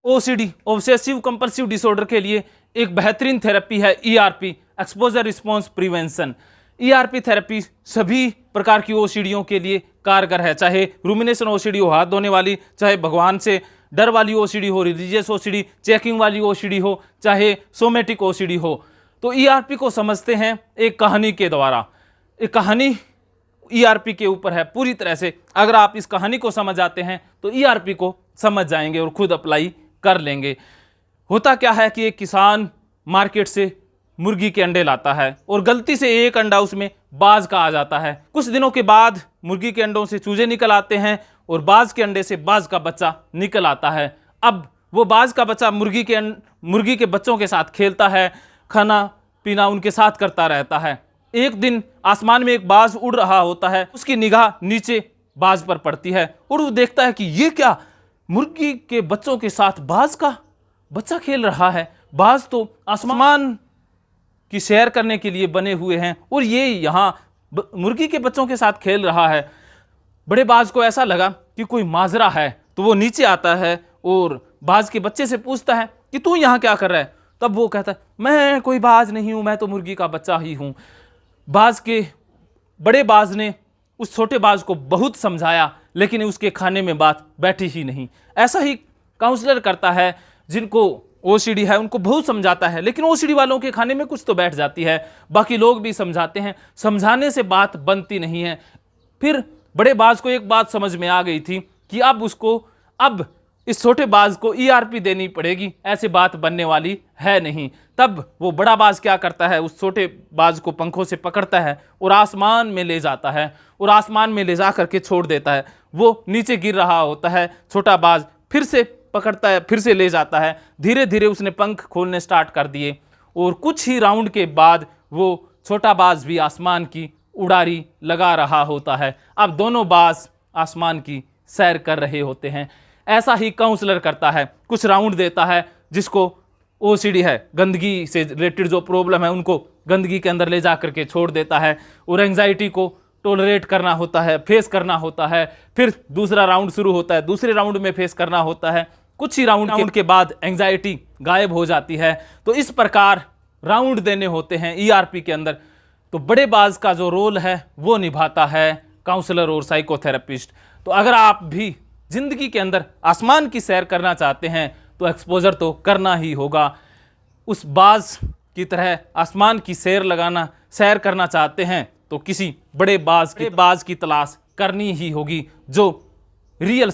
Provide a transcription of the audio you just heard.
OCD obsessive compulsive disorder के लिए एक बेहतरीन थेरेपी है ERP, exposure response prevention. ERP therapy सभी प्रकार की ओसीडियों के लिए कारगर है, चाहे रूमिनेशन ओसीडी हो हाथ धोने वाली, चाहे भगवान से डर वाली ओसीडी हो, रिलीजियस ओसीडी, चेकिंग वाली ओसीडी हो, चाहे सोमेटिक ओसीडी हो। तो ईआरपी को समझते हैं एक कहानी के द्वारा। एक कहानी ईआरपी के ऊपर है पूरी तरह से। अगर आप इस कहानी को समझ आते हैं तो ईआरपी को समझ जाएंगे और खुद अप्लाई कर लेंगे। होता क्या है कि एक किसान मार्केट से मुर्गी के अंडे लाता है और गलती से एक अंडा उसमें बाज का आ जाता है। कुछ दिनों के बाद मुर्गी के अंडों से चूजे निकल आते हैं और बाज के अंडे से बाज का बच्चा निकल आता है। अब वो बाज का बच्चा मुर्गी के बच्चों के साथ खेलता है, खाना पीना उनके साथ करता रहता है। एक दिन आसमान में एक बाज उड़ रहा होता है, उसकी निगाह नीचे बाज पर पड़ती है और वो देखता है कि ये क्या, मुर्गी के बच्चों के साथ बाज का बच्चा खेल रहा है। बाज तो आसमान की सैर करने के लिए बने हुए हैं और ये यहाँ मुर्गी के बच्चों के साथ खेल रहा है। बड़े बाज को ऐसा लगा कि कोई माजरा है, तो वो नीचे आता है और बाज के बच्चे से पूछता है कि तू यहाँ क्या कर रहा है। तब वो कहता है मैं कोई बाज नहीं हूँ, मैं तो मुर्गी का बच्चा ही हूँ। बड़े बाज ने उस छोटे बाज को बहुत समझाया, लेकिन उसके खाने में बात बैठी ही नहीं। ऐसा ही काउंसलर करता है, जिनको ओसीडी है उनको बहुत समझाता है, लेकिन ओसीडी वालों के खाने में कुछ तो बैठ जाती है। बाकी लोग भी समझाते हैं, समझाने से बात बनती नहीं है। फिर बड़े बाज को एक बात समझ में आ गई थी कि अब इस छोटे बाज को ईआरपी देनी पड़ेगी, ऐसे बात बनने वाली है नहीं। तब वो बड़ा बाज क्या करता है, उस छोटे बाज को पंखों से पकड़ता है और आसमान में ले जाता है और आसमान में ले जा करके छोड़ देता है। वो नीचे गिर रहा होता है, छोटा बाज फिर से पकड़ता है, फिर से ले जाता है। धीरे धीरे उसने पंख खोलने स्टार्ट कर दिए और कुछ ही राउंड के बाद वो छोटा बाज भी आसमान की उड़ारी लगा रहा होता है। अब दोनों बाज आसमान की सैर कर रहे होते हैं। ऐसा ही काउंसलर करता है, कुछ राउंड देता है। जिसको ओसीडी है, गंदगी से रिलेटेड जो प्रॉब्लम है, उनको गंदगी के अंदर ले जा करके छोड़ देता है और एंजाइटी को टॉलरेट करना होता है, फेस करना होता है। फिर दूसरा राउंड शुरू होता है, दूसरे राउंड में फेस करना होता है। कुछ ही राउंड के बाद एंजाइटी गायब हो जाती है। तो इस प्रकार राउंड देने होते हैं ईआरपी के अंदर। तो बड़े बाज का जो रोल है वो निभाता है काउंसलर और साइकोथेरेपिस्ट। तो अगर आप भी जिंदगी के अंदर आसमान की सैर करना चाहते हैं तो एक्सपोजर तो करना ही होगा। उस बाज की तरह आसमान की सैर करना चाहते हैं तो किसी बड़े बाज की तलाश करनी ही होगी, जो रियल